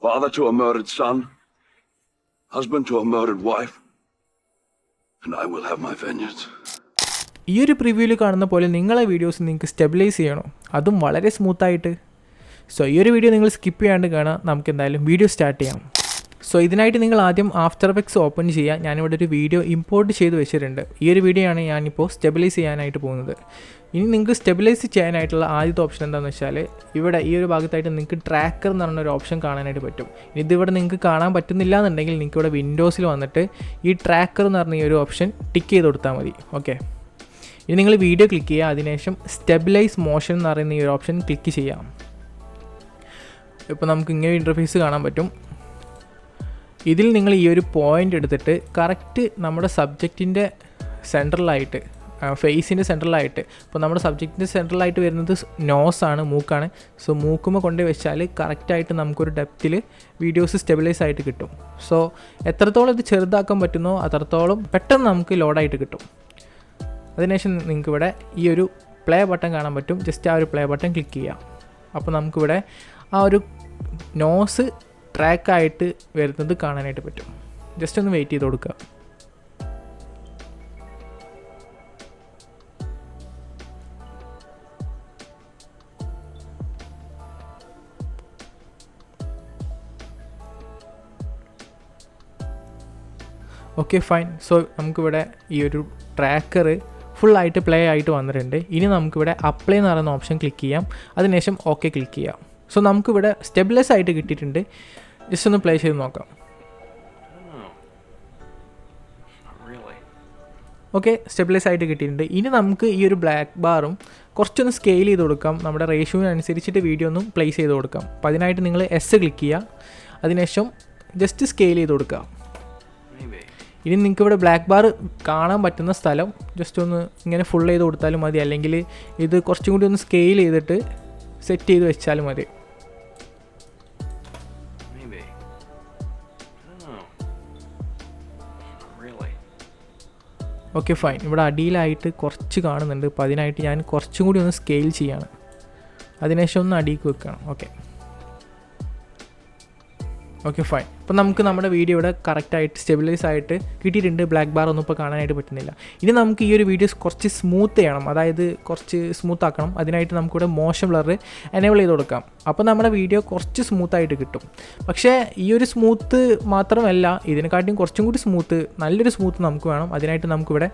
father to a murdered son, husband to a murdered wife, and I will have my vengeance. ഈ ഒരു പ്രിവ്യൂവിൽ കാണുന്ന പോലെ നിങ്ങളെ videos നിങ്ങൾക്ക് സ്റ്റെബിലൈസ് ചെയ്യണോ, അതും വളരെ സ്മൂത്തായിട്ട്. സോ ഈ ഒരു വീഡിയോ നിങ്ങൾ സ്കിപ്പ് ചെയ്യാണ്ട് കാണാം. നമുക്ക് എന്തായാലും വീഡിയോ സ്റ്റാർട്ട് ചെയ്യാം. സോ ഇതിനായിട്ട് നിങ്ങൾ ആദ്യം ആഫ്റ്റർ എഫക്ട്സ് ഓപ്പൺ ചെയ്യുക. ഞാനിവിടെ ഒരു വീഡിയോ ഇമ്പോർട്ട് ചെയ്ത് വെച്ചിട്ടുണ്ട്. ഈ ഒരു വീഡിയോ ആണ് ഞാനിപ്പോൾ സ്റ്റെബിലൈസ് ചെയ്യാനായിട്ട് പോകുന്നത്. ഇനി നിങ്ങൾക്ക് സ്റ്റെബിലൈസ് ചെയ്യാനായിട്ടുള്ള ആദ്യത്തെ ഓപ്ഷൻ എന്താണെന്ന് വെച്ചാൽ, ഇവിടെ ഈ ഒരു ഭാഗത്തായിട്ട് നിങ്ങൾക്ക് ട്രാക്കർ എന്ന് പറഞ്ഞൊരു ഓപ്ഷൻ കാണാനായിട്ട് പറ്റും. ഇതിവിടെ നിങ്ങൾക്ക് കാണാൻ പറ്റുന്നില്ല എന്നുണ്ടെങ്കിൽ നിങ്ങൾക്ക് ഇവിടെ വിൻഡോസിൽ വന്നിട്ട് ഈ ട്രാക്കർ എന്ന് പറഞ്ഞ ഈ ഒരു ഓപ്ഷൻ ടിക്ക് ചെയ്ത് കൊടുത്താൽ മതി. ഓക്കെ, ഇനി നിങ്ങൾ വീഡിയോ ക്ലിക്ക് ചെയ്യുക. അതിനുശേഷം സ്റ്റെബിലൈസ് മോഷൻ എന്ന് പറയുന്ന ഈ ഒരു ഓപ്ഷൻ ക്ലിക്ക് ചെയ്യാം. ഇപ്പോൾ നമുക്ക് ഇങ്ങനെ ഇൻ്റർഫേസ് കാണാൻ പറ്റും. ഇതിൽ നിങ്ങൾ ഈ ഒരു പോയിൻ്റ് എടുത്തിട്ട് കറക്റ്റ് നമ്മുടെ സബ്ജക്റ്റിൻ്റെ സെൻട്രലായിട്ട്, ഫേസിൻ്റെ സെൻട്രലായിട്ട്, ഇപ്പോൾ നമ്മുടെ സബ്ജക്റ്റിൻ്റെ സെൻട്രലായിട്ട് വരുന്നത് നോസാണ്, മൂക്കാണ്. സോ മൂക്കുമ്പോൾ കൊണ്ട് വെച്ചാൽ കറക്റ്റായിട്ട് നമുക്കൊരു ഡെപ്തിൽ വീഡിയോസ് സ്റ്റെബിലൈസ് ആയിട്ട് കിട്ടും. സോ എത്രത്തോളം ഇത് ചെറുതാക്കാൻ പറ്റുന്നോ അത്രത്തോളം പെട്ടെന്ന് നമുക്ക് ലോഡായിട്ട് കിട്ടും. അതിനുശേഷം നിങ്ങൾക്കിവിടെ ഈ ഒരു പ്ലേ ബട്ടൺ കാണാൻ പറ്റും. ജസ്റ്റ് ആ ഒരു പ്ലേ ബട്ടൺ ക്ലിക്ക് ചെയ്യാം. അപ്പോൾ നമുക്കിവിടെ ആ ഒരു നോസ് ട്രാക്കായിട്ട് വരുന്നത് കാണാനായിട്ട് പറ്റും. ജസ്റ്റ് ഒന്ന് വെയിറ്റ് ചെയ്ത് കൊടുക്കുക. Okay, fine. സോ നമുക്കിവിടെ ഈ ഒരു ട്രാക്കർ ഫുള്ളായിട്ട് പ്ലേ ആയിട്ട് വന്നിട്ടുണ്ട്. ഇനി നമുക്കിവിടെ അപ്ലൈ എന്ന് പറയുന്ന ഓപ്ഷൻ ക്ലിക്ക് ചെയ്യാം. അതിനുശേഷം ഓക്കെ ക്ലിക്ക് ചെയ്യാം. സോ നമുക്കിവിടെ സ്റ്റെബിലൈസ് ആയിട്ട് കിട്ടിയിട്ടുണ്ട്. ജസ്റ്റ് ഒന്ന് പ്ലേ ചെയ്ത് നോക്കാം. ഓക്കെ, സ്റ്റെബിലൈസ് ആയിട്ട് കിട്ടിയിട്ടുണ്ട്. ഇനി നമുക്ക് ഈ ഒരു ബ്ലാക്ക് ബാറും കുറച്ചൊന്ന് സ്കെയിൽ ചെയ്ത് കൊടുക്കാം. നമ്മുടെ റേഷ്യോവിനനുസരിച്ചിട്ട് വീഡിയോ ഒന്നും പ്ലേസ് ചെയ്ത് കൊടുക്കാം. അപ്പോൾ അതിനായിട്ട് നിങ്ങൾ എസ് ക്ലിക്ക് ചെയ്യുക. അതിനുശേഷം ജസ്റ്റ് സ്കെയിൽ ചെയ്ത് കൊടുക്കുക. ഇനി നിങ്ങൾക്ക് ഇവിടെ ബ്ലാക്ക് ബാർ കാണാൻ പറ്റുന്ന സ്ഥലം ജസ്റ്റ് ഒന്ന് ഇങ്ങനെ ഫുൾ ചെയ്ത് കൊടുത്താലും മതി, അല്ലെങ്കിൽ ഇത് കുറച്ചും കൂടി ഒന്ന് സ്കെയിൽ ചെയ്തിട്ട് സെറ്റ് ചെയ്ത് വെച്ചാലും മതി. Okay, fine. ഇവിടെ അടിയിലായിട്ട് കുറച്ച് കാണുന്നുണ്ട്. അപ്പോൾ അതിനായിട്ട് ഞാൻ കുറച്ചും കൂടി ഒന്ന് സ്കെയിൽ ചെയ്യാണ്. അതിനുശേഷം ഒന്ന് അടിയിലേക്ക് വെക്കണം. Okay, fine. അപ്പോൾ നമുക്ക് നമ്മുടെ വീഡിയോ ഇവിടെ കറക്റ്റായിട്ട് സ്റ്റെബിലൈസ് ആയിട്ട് കിട്ടിയിട്ടുണ്ട്. ബ്ലാക്ക് ബാർ ഒന്നും ഇപ്പോൾ കാണാനായിട്ട് പറ്റുന്നില്ല. ഇനി നമുക്ക് ഈ ഒരു വീഡിയോസ് കുറച്ച് സ്മൂത്ത് ചെയ്യണം, അതായത് കുറച്ച് സ്മൂത്ത് ആക്കണം. അതിനായിട്ട് നമുക്കിവിടെ മോഷൻ ബ്ലർ എനേബിൾ ചെയ്ത് കൊടുക്കാം. അപ്പോൾ നമ്മുടെ വീഡിയോ കുറച്ച് സ്മൂത്തായിട്ട് കിട്ടും. പക്ഷേ ഈ ഒരു സ്മൂത്ത് മാത്രമല്ല, ഇതിനെക്കാട്ടിയും കുറച്ചും കൂടി സ്മൂത്ത്, നല്ലൊരു സ്മൂത്ത് നമുക്ക് വേണം. അതിനായിട്ട് നമുക്കിവിടെ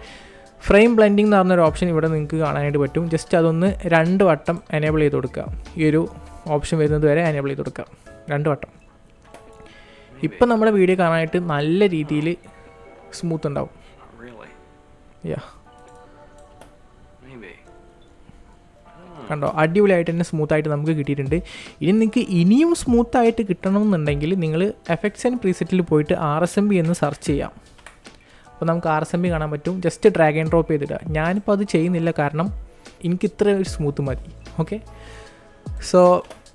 ഫ്രെയിം ബ്ലെൻഡിങ് എന്ന് പറഞ്ഞൊരു ഓപ്ഷൻ ഇവിടെ നിങ്ങൾക്ക് കാണാനായിട്ട് പറ്റും. ജസ്റ്റ് അതൊന്ന് 2 വട്ടം എനേബിൾ ചെയ്ത് കൊടുക്കുക. ഈ ഒരു ഓപ്ഷൻ വരുന്നത് വരെ എനേബിൾ ചെയ്ത് കൊടുക്കുക 2 വട്ടം. ഇപ്പം നമ്മുടെ വീഡിയോ കാണാനായിട്ട് നല്ല രീതിയിൽ സ്മൂത്ത് ഉണ്ടാവും. കണ്ടോ, അടിപൊളിയായിട്ട് തന്നെ സ്മൂത്തായിട്ട് നമുക്ക് കിട്ടിയിട്ടുണ്ട്. ഇനി നിങ്ങൾക്ക് ഇനിയും സ്മൂത്തായിട്ട് കിട്ടണമെന്നുണ്ടെങ്കിൽ നിങ്ങൾ എഫക്ട്സ് ആൻഡ് പ്രീസെറ്റിൽ പോയിട്ട് RSMB എന്ന് സെർച്ച് ചെയ്യാം. അപ്പോൾ നമുക്ക് RSMB കാണാൻ പറ്റും. ജസ്റ്റ് ഡ്രാഗ് ആൻഡ് ഡ്രോപ്പ് ചെയ്തിടുക. ഞാനിപ്പോൾ അത് ചെയ്യുന്നില്ല, കാരണം എനിക്ക് ഇത്ര ഒരു സ്മൂത്ത് മതി. ഓക്കെ, സോ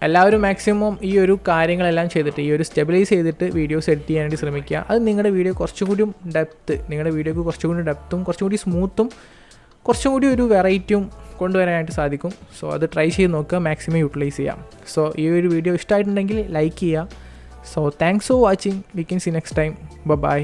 എല്ലാവരും മാക്സിമം ഈ ഒരു കാര്യങ്ങളെല്ലാം ചെയ്തിട്ട് ഈ ഒരു സ്റ്റെബിലൈസ് ചെയ്തിട്ട് വീഡിയോസ് എഡിറ്റ് ചെയ്യാനായിട്ട് ശ്രമിക്കുക. അത് നിങ്ങളുടെ വീഡിയോ കുറച്ചും കൂടി ഡെപ്ത്ത്, നിങ്ങളുടെ വീഡിയോക്ക് കുറച്ചും കൂടി ഡെപ്ത്തും കുറച്ചും കൂടി സ്മൂത്തും കുറച്ചും കൂടി ഒരു വെറൈറ്റിയും കൊണ്ടുവരാനായിട്ട് സാധിക്കും. സോ അത് ട്രൈ ചെയ്ത് നോക്കുക, മാക്സിമം യൂട്ടിലൈസ് ചെയ്യാം. സോ ഈ ഒരു വീഡിയോ ഇഷ്ടമായിട്ടുണ്ടെങ്കിൽ ലൈക്ക് ചെയ്യുക. So thanks for watching. We can see next time. By.